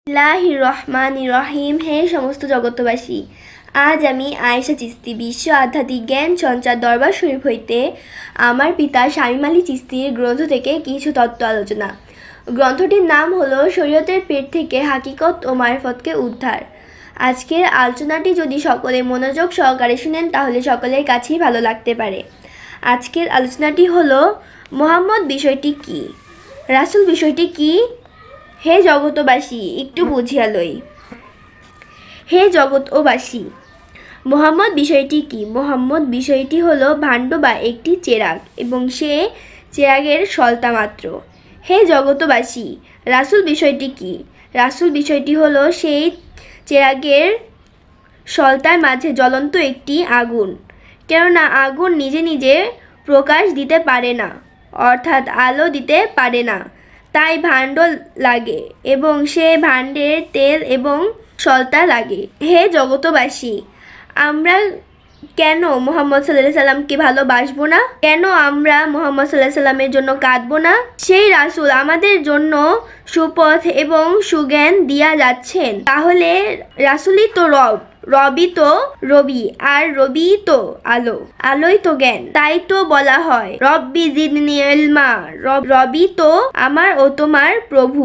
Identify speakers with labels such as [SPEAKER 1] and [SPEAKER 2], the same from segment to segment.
[SPEAKER 1] বিসমিল্লাহির রহমানির রহিম। হে সমস্ত জগতবাসী, আজ আমি আয়েশা চিস্তি বিশ্ব আধ্যাত্মিক জ্ঞান সঞ্চার দরবার শরীফ হইতে আমার পিতা শামীম আলী চিস্তির গ্রন্থ থেকে কিছু তত্ত্ব আলোচনা। গ্রন্থটির নাম হলো শরীয়তের পেট থেকে হাকিকত ও মারিফতকে উদ্ধার। আজকের আলোচনাটি যদি সকলে মনোযোগ সহকারে শুনেন তাহলে সকলের কাছেই ভালো লাগতে পারে। আজকের আলোচনাটি হলো মুহাম্মদ বিষয়টি কি, রাসূল বিষয়টি কি। হে জগতবাসী, একটু বুঝিয়া লই। হে জগৎবাসী, মুহাম্মদ বিষয়টি কি? মুহাম্মদ বিষয়টি হলো ভাণ্ড বা একটি চেরাগ এবং সে চেরাগের সলতা মাত্র। হে জগতবাসী, রাসূল বিষয়টি কি? রাসূল বিষয়টি হলো সেই চেরাগের সলতার মাঝে জ্বলন্ত একটি আগুন। কেননা আগুন নিজে নিজে প্রকাশ দিতে পারে না, অর্থাৎ আলো দিতে পারে না, তাই ভাণ্ড লাগে এবং সে ভাণ্ডের তেল এবং সলতা লাগে। হে জগতবাসী, আমরা কেন মুহাম্মদ সাল্লাল্লাহু আলাইহি সাল্লামকে ভালোবাসবো না? কেন আমরা মুহাম্মদ সাল্লাল্লাহু আলাইহি সাল্লামের জন্য কাঁদবো না? সেই রাসূল আমাদের জন্য সুপথ এবং সুজ্ঞান দিয়া যাচ্ছেন। তাহলে রাসূলই তো রব, রবই তো রবি, আর রবি তো আলো, আলোই তো জ্ঞান। তাই তো বলা হয় রব্বি জিদনি ইলমা, রবই তো আমার ও তোমার প্রভু,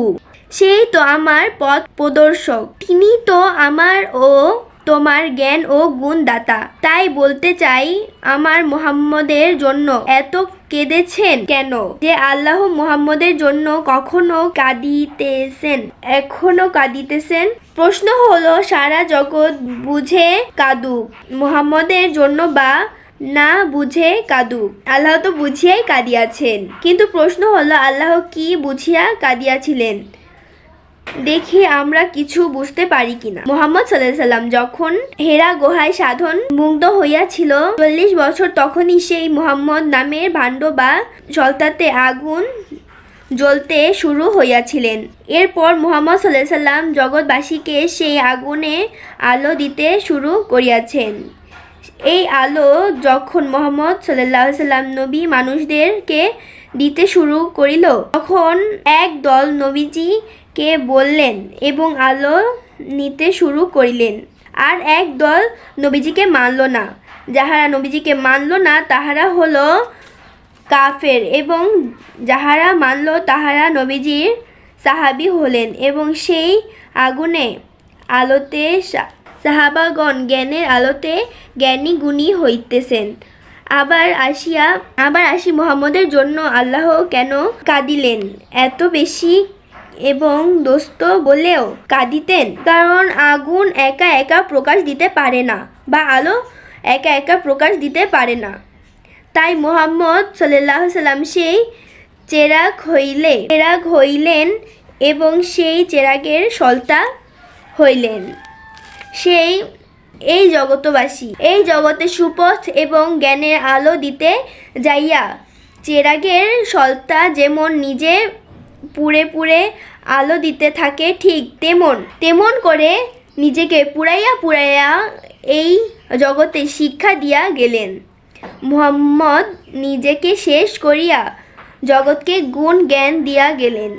[SPEAKER 1] সেই তো আমার পথ প্রদর্শক, তিনি তো আমার ও তোমার জ্ঞান ও গুণ দাতা। তাই বলতে চাই, আমার মুহাম্মদের জন্য এত কেঁদেছেন কেন? যে আল্লাহ মুহাম্মদের জন্য কখনো কাঁদিতেছেন, এখনো কাঁদিতেছেন। প্রশ্ন হলো, সারা জগৎ বুঝে কাঁদুক মুহাম্মদের জন্য বা না বুঝে কাঁদুক, আল্লাহ তো বুঝিয়াই কাঁদিয়াছেন। কিন্তু প্রশ্ন হলো, আল্লাহ কি বুঝিয়া কাঁদিয়াছিলেন? দেখি আমরা কিছু বুঝতে পারি কিনা। মুহাম্মদ সাল্লাল্লাহু আলাইহি সাল্লাম যখন হেরা গুহায় সাধন মুগ্ধ হইয়াছিল 40 বছর, তখনই সেই মুহাম্মদ নামের ভাণ্ড বা সলতাতে আগুন জ্বলতে শুরু হইয়াছিলেন। এরপর মুহাম্মদ সাল্লাল্লাহু আলাইহি সাল্লাম জগৎবাসীকে সেই আগুনে আলো দিতে শুরু করিয়াছেন। এই আলো যখন মুহাম্মদ সাল্লাল্লাহু আলাইহি সাল্লাম নবী মানুষদেরকে দিতে শুরু করিল, তখন এক দল নবীজিকে বললেন এবং আলো নিতে শুরু করিলেন, আর এক দল নবীজিকে মানল না। যাহারা নবীজিকে মানল না তাহারা হলো কাফের, এবং যাহারা মানল তাহারা নবীজির সাহাবী হলেন, এবং সেই আগুনে আলোতে সাহাবাগণ জ্ঞানের আলোতে জ্ঞানী গুণী হইতেছেন। আবার আসি মুহাম্মদের জন্য আল্লাহ কেন কাঁদিলেন এত বেশি এবং দোস্ত বলেও কাঁদিতেন? কারণ আগুন একা একা প্রকাশ দিতে পারে না, বা আলো একা একা প্রকাশ দিতে পারে না। তাই মুহাম্মদ সাল্লাল্লাহু আলাইহি সাল্লাম সেই চেরাগ হইলেন এবং সেই চেরাগের সলতা হইলেন। এই জগতবাসী, এই জগতে সুপথ এবং জ্ঞানের আলো দিতে যাইয়া চেরাগের সলতা যেমন নিজে পুড়ে পুড়ে আলো দিতে থাকে, ঠিক তেমন করে নিজেকে পুড়াইয়া এই জগতে শিক্ষা দিয়া গেলেন। মুহাম্মদ নিজেকে শেষ করিয়া জগৎকে গুণ জ্ঞান দিয়া গেলেন,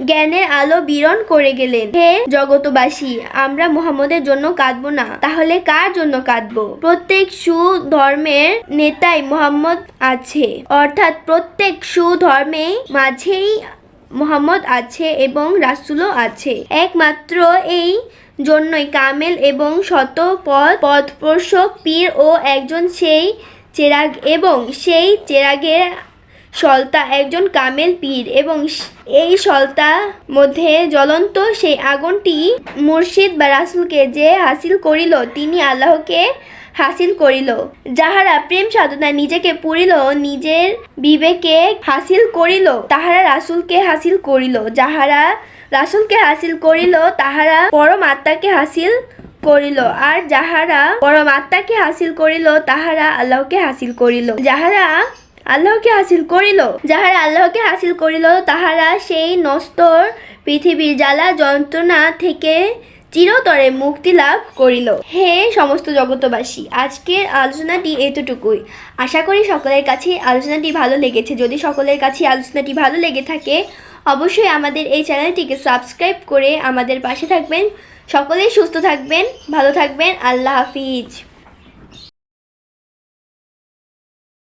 [SPEAKER 1] জ্ঞানের আলো বিরণ করে গেলেন। হে জগতবাসী, আমরা মুহাম্মদের জন্য কাঁদবো না, তাহলে কার জন্য কাঁদবো? প্রত্যেক সুধর্মের নেতাই মুহাম্মদ আছে, অর্থাৎ প্রত্যেক সুধর্মের মাঝেই মুহাম্মদ আছে এবং রাসূলও আছে। একমাত্র এই জন্যই কামেল এবং শত পথপ্রদর্শক পীর ও একজন সেই চেরাগ, এবং সেই চেরাগের সলতা একজন কামেল পীর, এবং এই সলতার মধ্যে জ্বলন্ত সেই আগুনটি মুর্শিদ বা রাসূলকে যে হাসিল করিল, তিনি আল্লাহকে হাসিল করিল। যাহারা প্রেম সাধনায় নিজেকে পুরিল, নিজের বিবেকে হাসিল করিল, তাহারা রাসূলকে হাসিল করিল। যাহারা রাসূলকে হাসিল করিল তাহারা পরমাত্মাকে হাসিল করিল, আর যাহারা পরমাত্মাকে হাসিল করিল তাহারা আল্লাহকে হাসিল করিল। যাহারা আল্লাহকে হাসিল করিল তাহারা সেই নশ্বর পৃথিবীর জ্বালা যন্ত্রণা থেকে চিরতরে মুক্তি লাভ করিল। হে সমস্ত জগতবাসী, আজকের আলোচনাটি এতটুকুই। আশা করি সকলের কাছে আলোচনাটি ভালো লেগেছে। যদি সকলের কাছে আলোচনাটি ভালো লেগে থাকে অবশ্যই আমাদের এই চ্যানেলটিকে সাবস্ক্রাইব করে আমাদের পাশে থাকবেন। সকলেই সুস্থ থাকবেন, ভালো থাকবেন। আল্লাহ হাফিজ।